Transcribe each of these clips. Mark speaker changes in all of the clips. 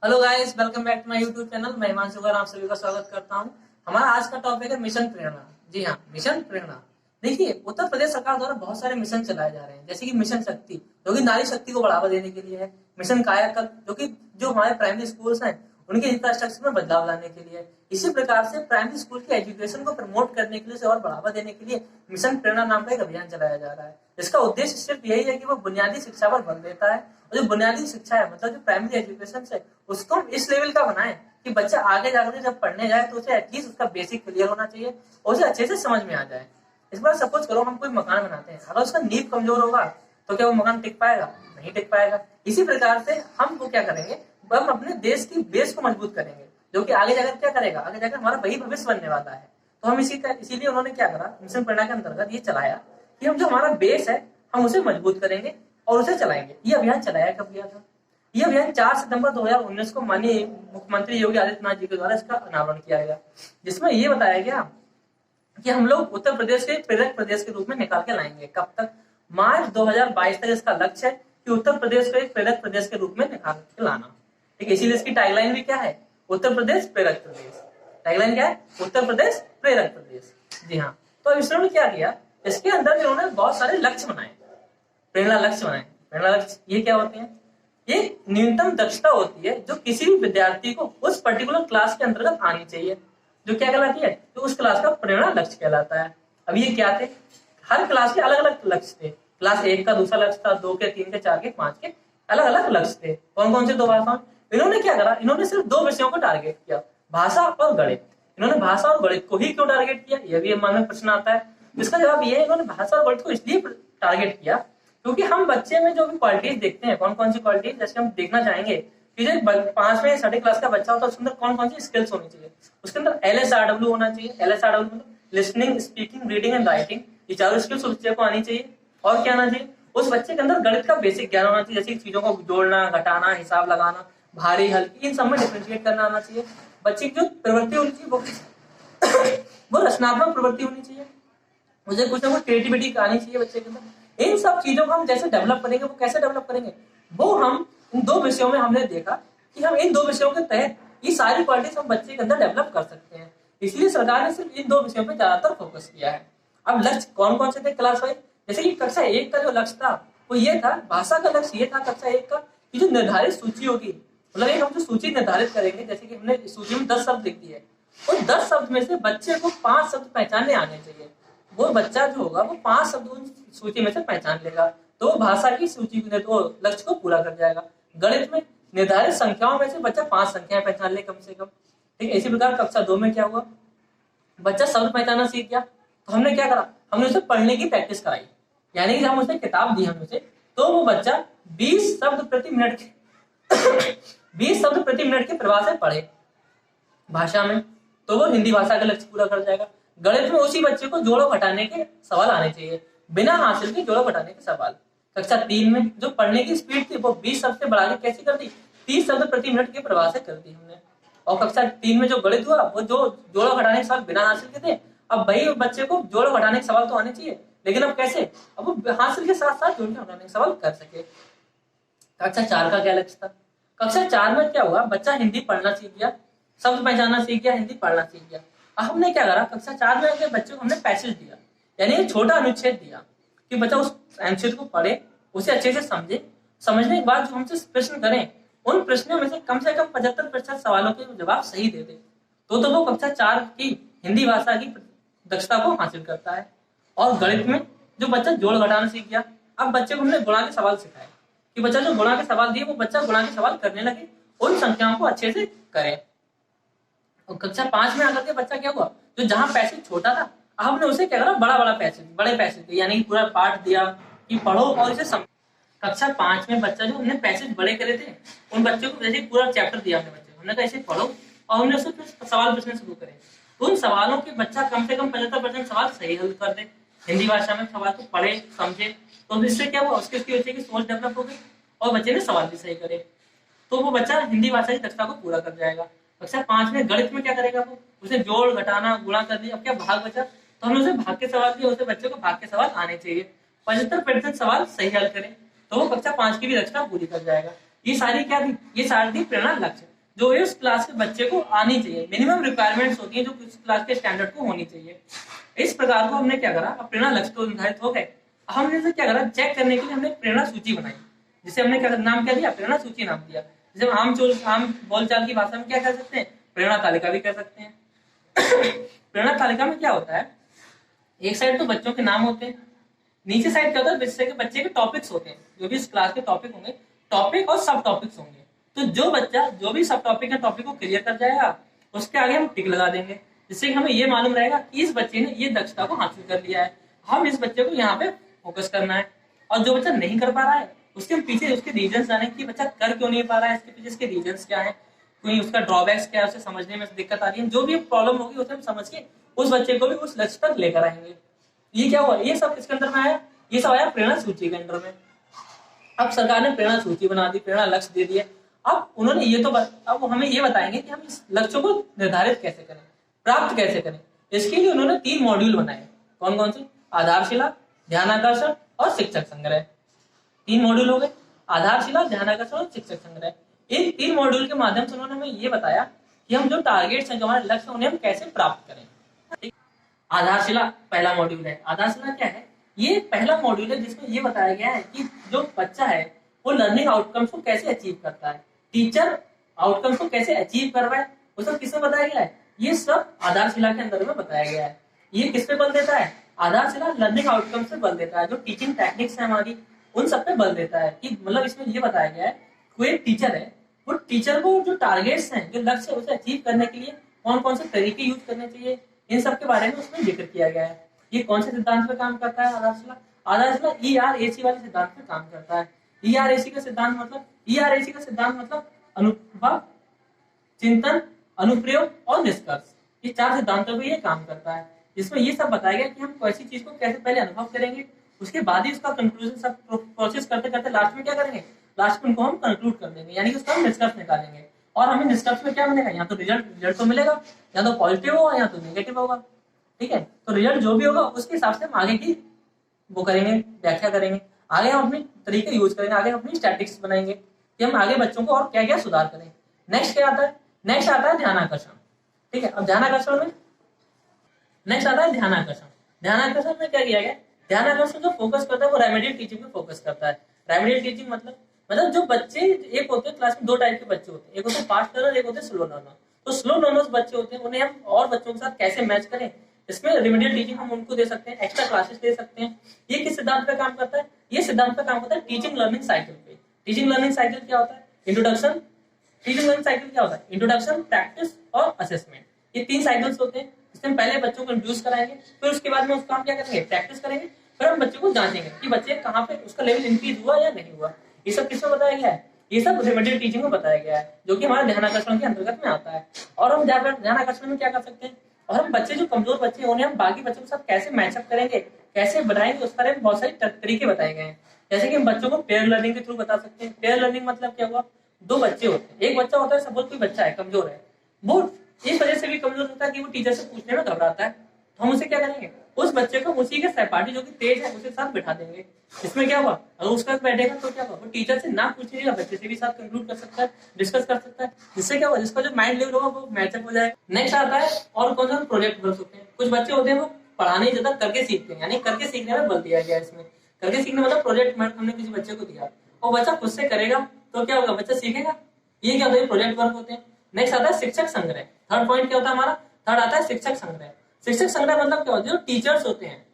Speaker 1: Hello guys, welcome back to my YouTube channel. मैं हिमांशु आप सभी का स्वागत करता हूं। हमारा आज का टॉपिक है मिशन प्रेरणा। जी हाँ, मिशन प्रेरणा। देखिए, उत्तर प्रदेश सरकार द्वारा बहुत सारे मिशन चलाए जा रहे हैं, जैसे कि मिशन शक्ति जो कि नारी शक्ति को बढ़ावा देने के लिए है। मिशन कायाकल्प जो हमारे प्राइमरी स्कूल्स हैं उनके इंफ्रास्ट्रक्चर में बदलाव लाने के लिए। इसी प्रकार से प्राइमरी स्कूल की एजुकेशन को प्रमोट करने के लिए और बढ़ावा देने के लिए मिशन प्रेरणा नाम का एक अभियान चलाया जा रहा है। इसका उद्देश्य सिर्फ यही है कि वो बुनियादी शिक्षा पर बल देता है, और जो बुनियादी शिक्षा है मतलब जो प्राइमरी एजुकेशन है उसको हम इस लेवल का बनाएं कि बच्चा आगे जाकर जब पढ़ने जाए तो उसे एटलीस्ट उसका बेसिक क्लियर होना चाहिए और उसे अच्छे से समझ में आ जाए। इस बार सपोज करो हम कोई मकान बनाते हैं, अगर उसका नींव कमजोर होगा तो क्या वो मकान टिक पाएगा? नहीं टिक पाएगा। इसी प्रकार से हम वो क्या करेंगे, हम अपने देश की बेस को मजबूत करेंगे, जो कि आगे जाकर क्या करेगा, आगे जाकर हमारा वही भविष्य बनने वाला है। तो हम इसीलिए उन्होंने क्या करा, मिशन प्रेरणा के अंतर्गत ये चलाया कि हम जो हमारा बेस है हम उसे मजबूत करेंगे और उसे चलाएंगे। ये अभियान चलाया कब गया था? ये अभियान 4 सितंबर 2019 को माननीय मुख्यमंत्री योगी आदित्यनाथ जी के द्वारा इसका अनावरण किया गया, जिसमें ये बताया गया कि हम लोग उत्तर प्रदेश के प्रेरक प्रदेश के रूप में निकाल के लाएंगे। कब तक? मार्च 2022 तक इसका लक्ष्य है कि उत्तर प्रदेश को एक प्रेरक प्रदेश के रूप में निकाल के लाना। ठीक है, इसीलिए इसकी टैगलाइन भी क्या है? उत्तर प्रदेश प्रेरक प्रदेश। टैगलाइन क्या है? उत्तर प्रदेश प्रेरक प्रदेश। जी हाँ। तो इसने क्या किया, इसके अंदर इन्होंने बहुत सारे लक्ष्य बनाए, प्रेरणा लक्ष्य बनाए। प्रेरणा लक्ष्य ये क्या होते हैं? ये न्यूनतम दक्षता होती है जो किसी भी विद्यार्थी को उस पर्टिकुलर क्लास के अंतर्गत आनी चाहिए, जो क्या कहलाती है, तो उस क्लास का प्रेरणा लक्ष्य कहलाता है। अब ये क्या थे? हर क्लास के अलग अलग लक्ष्य थे। क्लास 1 का दूसरा लक्ष्य था, 2 के, 3 के, 4 के, 5 के अलग अलग लक्ष्य थे। कौन कौन से? 2 भाषाओं। इन्होंने क्या करा, इन्होंने सिर्फ 2 विषयों को टारगेट किया, भाषा और गणित। इन्होंने भाषा और गणित को ही क्यों टारगेट किया, यह भी मन में प्रश्न आता है। इसका जवाब ये है, इन्होंने भाषा और गणित को इसलिए टारगेट किया क्योंकि हम बच्चे में जो भी क्वालिटीज देखते हैं, कौन कौन सी क्वालिटीज, जैसे हम देखना चाहेंगे कि जो 5वीं 6वीं क्लास का बच्चा होता है उसके अंदर कौन कौन सी स्किल्स होनी चाहिए। उसके अंदर LSRW होना चाहिए। LSRW मतलब listening, speaking, reading and writing. ये चारों स्किल्स उस बच्चे को आनी चाहिए। और क्या आना चाहिए? उस बच्चे के अंदर गणित का बेसिक ज्ञान होना चाहिए, जैसे चीजों को जोड़ना, घटाना, हिसाब लगाना, भारी हल्की, इन सब में डिफ्रेंशिएट करना आना चाहिए। बच्चे की जो प्रवृत्ति होनी चाहिए वो रचनात्मक प्रवृत्ति होनी चाहिए। मुझे कुछ ना कुछ क्रिएटिविटी आनी चाहिए बच्चे के अंदर। इन सब चीजों को हम जैसे डेवलप करेंगे, वो कैसे डेवलप करेंगे, वो हम इन 2 विषयों में हमने देखा कि हम इन 2 विषयों के तहत ये सारी क्वालिटीज हम बच्चे के अंदर डेवलप कर सकते हैं। इसलिए सरकार ने सिर्फ इन 2 विषयों पर ज्यादातर फोकस किया है। अब लक्ष्य कौन कौन से थे क्लास वाइज? जैसे कि कक्षा 1 का जो लक्ष्य था वो ये था, भाषा का लक्ष्य ये था कक्षा 1 का कि जो निर्धारित सूची होगी, मतलब एक हम जो सूची निर्धारित करेंगे, जैसे कि हमने सूची में 10 शब्द लिख दिए, उन 10 शब्द में से बच्चे को 5 शब्द पहचानने आने चाहिए। वो बच्चा जो होगा वो 5 शब्द उन सूची में से पहचान लेगा, तो वो भाषा की सूची में तो लक्ष्य को पूरा कर जाएगा। गणित में निर्धारित संख्याओं में से बच्चा 5 संख्याएं पहचान ले कम से कम। ठीक है, इसी प्रकार कक्षा 2 में क्या हुआ, बच्चा शब्द पहचानना सीख गया, तो हमने क्या करा, हमने उसे पढ़ने की प्रैक्टिस कराई। यानी कि हम उसे किताब दी हमने उसे, तो वो बच्चा 20 शब्द प्रति मिनट के 20 शब्द प्रति मिनट के प्रवाह से पढ़े भाषा में, तो वो हिंदी भाषा का लक्ष्य पूरा कर जाएगा। गणित में उसी बच्चे को जोड़ो घटाने के सवाल आने चाहिए, बिना हासिल के जोड़ो घटाने के सवाल। कक्षा 3 में जो पढ़ने की स्पीड थी वो 20 शब्द से बढ़ा के कैसे कर दी, 30 शब्द प्रति मिनट के प्रवाह से कर दी हमने। और कक्षा 3 में जो गणित हुआ वो जो जोड़ो घटाने के सवाल बिना हासिल के थे, अब वही बच्चे को जोड़ो घटाने के सवाल तो आने चाहिए, लेकिन अब कैसे, अब वो हासिल के साथ साथ जोड़ घटाने के सवाल कर सके। कक्षा 4 का क्या लक्ष्य था? कक्षा 4 में क्या हुआ, बच्चा हिंदी पढ़ना सीख गया, शब्द पहचानना सीख गया, हिंदी पढ़ना सीख गया। अब हमने क्या करा, कक्षा 4 में अपने बच्चे को हमने पैसेज दिया, यानी एक छोटा अनुच्छेद दिया कि बच्चा उस अनुच्छेद को पढ़े, उसे अच्छे से समझे। समझने के बाद जो हमसे प्रश्न करें, उन प्रश्नों में से कम 75% सवालों के जवाब सही दे दे, तो वो कक्षा 4 की हिंदी भाषा की दक्षता को हासिल करता है। और गणित में जो बच्चा जोड़ घटाना सीख गया, अब बच्चे को हमने गुणा के सवाल सिखाए कि बच्चा जो गुणा के सवाल दिए वो बच्चा गुणा के सवाल करने लगे, उन संख्याओं को अच्छे से करे। और कक्षा 5 में आकर के बच्चा क्या हुआ, जो जहां पैसेज छोटा था हमने उसे क्या करा, बड़े पैसेज दिए, यानी पूरा पाठ दिया कि पढ़ो और इसे समझो। कक्षा 5 में बच्चा जो हमने पैसेज बड़े करे थे, उन बच्चों को जैसे पूरा चैप्टर दिया हमने बच्चे को, हमने कहा इसे पढ़ो और हमने उससे सवाल पूछने शुरू करे। उन सवालों के बच्चा कम से कम 75% सवाल सही हल कर दे, हिंदी भाषा में सवाल को पढ़े समझे, तो इससे क्या हुआ, उसके बच्चे की सोच डेवलप हो गई और बच्चे ने सवाल भी सही करे, तो वो बच्चा हिंदी भाषा की दक्षता को पूरा कर जाएगा। कक्षा 5 में गणित में क्या करेगा, वो उसे जोड़ घटाना गुणा कर दिया, अब क्या भाग बचा, तो हमने उसे भाग के सवाल दिए, उसे बच्चे को भाग के सवाल आने चाहिए। 75% सवाल सही हल करें तो वो कक्षा 5 की भी दक्षता पूरी कर जाएगा। ये सारी क्या थी, ये सारी थी प्रेरणा लक्ष्य जो इस क्लास के बच्चे को आनी चाहिए, मिनिमम रिक्वायरमेंट्स होती है जो इस क्लास के स्टैंडर्ड को होनी चाहिए। इस प्रकार को हमने क्या करा, अब प्रेरणा लक्ष्य तो निर्धारित हो गए, हमने इसे क्या करा, चेक करने के लिए हमने प्रेरणा सूची बनाई, जिसे हमने क्या नाम क्या दिया, प्रेरणा सूची नाम दिया। जैसे आम बोलचाल की भाषा में क्या कह सकते हैं, प्रेरणा तालिका भी कह सकते हैं। प्रेरणा तालिका में क्या होता है, एक साइड तो बच्चों के नाम होते हैं, नीचे साइड क्या होता है, विषय के बच्चे के टॉपिक्स होते हैं, जो भी इस क्लास के टॉपिक होंगे, टॉपिक और सब टॉपिक्स होंगे। तो जो बच्चा जो भी सब टॉपिक है टॉपिक को क्लियर कर जाएगा, उसके आगे हम टिक लगा देंगे, जिससे हमें ये मालूम रहेगा कि इस बच्चे ने ये दक्षता को हासिल कर लिया है, हम इस बच्चे को यहाँ पे फोकस करना है। और जो बच्चा नहीं कर पा रहा है उसके हम पीछे उसके रीजंस जाने कि बच्चा कर क्यों नहीं पा रहा है, इसके पीछे इसके रीजंस क्या है, कोई उसका ड्रॉबैक्स क्या है, उसे समझने में दिक्कत आ रही है, जो भी प्रॉब्लम होगी उसे हम समझ के उस बच्चे को भी उस लक्ष्य तक लेकर आएंगे। ये क्या हुआ, ये सब किसके अंदर में आया, ये सब आया प्रेरणा सूची के अंदर में। अब सरकार ने प्रेरणा सूची बना दी, प्रेरणा लक्ष्य दे दिए। अब उन्होंने ये तो अब हमें ये बताएंगे कि हम इस लक्ष्य को निर्धारित कैसे करें, प्राप्त कैसे करें। इसके लिए उन्होंने 3 मॉड्यूल बनाए, कौन कौन से, आधारशिला, ध्यानाकर्षण और शिक्षक संग्रह। 3 मॉड्यूल हो गए, आधारशिला, ध्यानाकर्षण और शिक्षक संग्रह। इन 3 मॉड्यूल के माध्यम से उन्होंने हमें ये बताया कि हम जो टारगेट्स हैं, जो हमारे लक्ष्य, उन्हें हम कैसे प्राप्त करें। आधारशिला पहला मॉड्यूल है। आधारशिला क्या है, ये पहला मॉड्यूल है जिसमें ये बताया गया है कि जो बच्चा है वो लर्निंग आउटकम्स को कैसे अचीव करता है, टीचर आउटकम्स को कैसे अचीव कर रहा है, वो सब किसमें बताया गया है, ये सब आधारशिला के अंदर में बताया गया है। ये किस पे बल देता है, आधारशिला लर्निंग आउटकम से बल देता है, जो टीचिंग टेक्निक्स है हमारी उन सब पे बल देता है। कि मतलब इसमें ये बताया गया है कोई एक टीचर है, वो टीचर को जो टारगेट्स हैं, जो लक्ष्य है, उसे अचीव करने के लिए कौन कौन से तरीके यूज करने चाहिए, इन सब के बारे में उसमें जिक्र किया गया है। ये कौन से सिद्धांत पे काम करता है आधारशिला, आधारशिला ERAC वाले सिद्धांत पे काम करता है। ERAC का सिद्धांत मतलब अनुभव, चिंतन, अनुप्रयोग और निष्कर्ष, ये 4 सिद्धांतों पे ये काम करता है। जिसमें ये सब बताया गया कि हम कैसी चीज को कैसे पहले अनुभव करेंगे, उसके बाद ही उसका कंक्लूजन सब प्रोसेस करते करते लास्ट में क्या करेंगे, लास्ट में उनको हम कंक्लूड कर देंगे, यानी कि उसका हम निष्कर्ष निकालेंगे। और हमें निष्कर्ष में क्या मिलेगा, या तो रिजल्ट तो मिलेगा, या तो पॉजिटिव होगा या तो नेगेटिव होगा। ठीक है, तो रिजल्ट जो भी होगा उसके हिसाब से हम आगे की वो करेंगे, व्याख्या करेंगे, आगे हम अपने तरीके यूज करेंगे, आगे अपनी स्टैटिस्टिक्स बनाएंगे कि हम आगे बच्चों को और क्या क्या सुधार करें। नेक्स्ट क्या आता है, नेक्स्ट आता है ध्यानाकर्षण। ठीक है, अब ध्यानाकर्षण में नेक्स्ट आता है ध्यानाकर्षण। ध्यानाकर्षण में क्या किया गया, ध्यानाकर्षण जो फोकस करता है वो रेमेडियल टीचिंग पे फोकस करता है। रेमेडियल टीचिंग मतलब जो बच्चे, एक होते हैं क्लास में 2 टाइप के बच्चे होते हैं, एक होते हैं फास्ट लर्नर, एक होते हैं स्लो लर्नर। तो स्लो लर्नर्स बच्चे होते हैं, उन्हें हम और बच्चों के साथ कैसे मैच करें, इसमें रेमेडियल टीचिंग हम उनको दे सकते हैं, एक्स्ट्रा क्लासेस दे सकते हैं। ये किस सिद्धांत पे काम करता है, ये सिद्धांत पे काम करता है टीचिंग लर्निंग साइकिल पे। टीचिंग लर्निंग साइकिल क्या होता है, इंट्रोडक्शन, टीचिंग लर्निंग साइकिल क्या होता है, इंट्रोडक्शन, प्रैक्टिस और असेसमेंट। ये 3 साइकिल्स होते हैं, इसमें पहले बच्चों को इंट्रोड्यूस कराएंगे, फिर उसके बाद में उसका हम क्या करेंगे, प्रैक्टिस करेंगे, फिर हम बच्चे को जांचेंगे कि बच्चे कहाँ पे उसका लेवल इंक्रीज हुआ या नहीं हुआ। ये सब किसमें बताया गया है, ये सब रेमेडियल टीचिंग में बताया गया है, जो कि हमारे ध्यानाकर्षण के अंतर्गत में आता है। और हम ध्यानाकर्षण में क्या कर सकते हैं, और हम बच्चे जो कमजोर बच्चे हैं उन्हें हम बाकी बच्चों के साथ कैसे मैचअप करेंगे, कैसे बढ़ाएंगे, उस बारे में बहुत सारे तरीके बताए गए हैं। जैसे कि हम बच्चों को पेयर लर्निंग के थ्रू बता सकते हैं। पेयर लर्निंग मतलब क्या हुआ, 2 बच्चे होते हैं, एक बच्चा होता है, सपोज कोई बच्चा है कमजोर है, वो इस वजह से भी कमजोर होता है कि वो टीचर से पूछने में घबराता है, तो हम उसे क्या करेंगे, उस बच्चे को उसी के सहपाठी जो कि तेज है उसके साथ बिठा देंगे। इसमें क्या हुआ, अगर उसका बैठेगा तो क्या हुआ, वो टीचर से ना पूछेगा, बच्चे से भी साथ कंक्लूड कर सकता है, डिस्कस कर सकता है, जिससे क्या होगा, जिसका जो माइंड लेवल होगा वो मैचअप हो जाएगा। नेक्स्ट आता है और कौन सा प्रोजेक्ट वर्क होते हैं। कुछ बच्चे होते हैं वो पढ़ाने ज्यादा करके सीखते हैं, यानी करके सीखने में बल दिया गया है इसमें। करके सीखने मतलब प्रोजेक्ट हमने किसी बच्चे को दिया और बच्चा खुद से करेगा तो क्या होगा, बच्चा सीखेगा। ये क्या होता है, प्रोजेक्ट वर्क होते हैं। नेक्स्ट आता है शिक्षक संग्रह। थर्ड पॉइंट क्या होता है हमारा, थर्ड आता है शिक्षक संग्रह। शिक्षक संग्रह मतलब क्या होता है, जो टीचर्स होते हैं,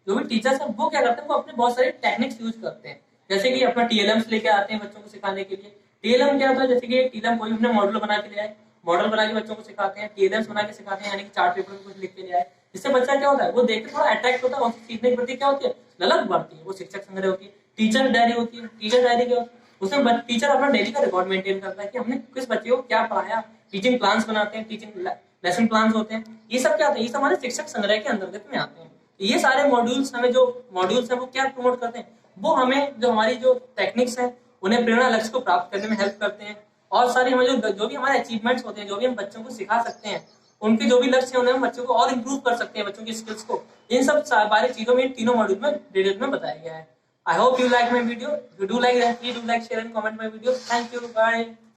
Speaker 1: जो भी टीचर्स हैं वो क्या करते हैं, वो अपने बहुत सारे टेक्निक्स यूज करते हैं। जैसे कि अपना TLMs लेके आते हैं बच्चों को सिखाने के लिए। TLM क्या होता है, जैसे कि TLM कोई हमने मॉडल बना के ले आए, मॉडल बना के बच्चों को सिखाते हैं, TLMs बना के सिखाते हैं, यानी कि चार्ट पेपर में कुछ लिख के ले आए। इससे बच्चा क्या होता है, वो देख के थोड़ा अट्रैक्ट होता है और सीखने के प्रति क्या होती है, ललक बढ़ती है। वो शिक्षक संग्रह होती है। टीचर डायरी होती है। टीचर डायरी क्या होती है, उसमें टीचर अपना डेली का रिकॉर्ड मेंटेन करता है कि हमने किस बच्चे को क्या पढ़ाया। टीचिंग प्लान्स बनाते हैं, टीचिंग लेसन प्लान्स होते हैं। ये सब क्या होता है, ये सब हमारे शिक्षक संग्रह के अंतर्गत में आते हैं। ये सारे मॉड्यूल्स हमें, जो मॉड्यूल्स हैं वो क्या प्रमोट करते हैं, वो हमें जो हमारी जो टेक्निक्स हैं उन्हें प्रेरणा लक्ष्य को प्राप्त करने में हेल्प करते हैं। और सारी हमें जो भी हमारे अचीवमेंट्स होते हैं, जो भी हम बच्चों को सिखा सकते हैं, उनके जो भी लक्ष्य है उन्हें हम बच्चों को और इम्प्रूव कर सकते हैं, बच्चों की स्किल्स को। इन सब सारी चीजों में इन तीनों मॉड्यूल में डिटेल में बताया गया है। I hope you like my video. If you do like that, please do like, share and comment my video. Thank you. Bye.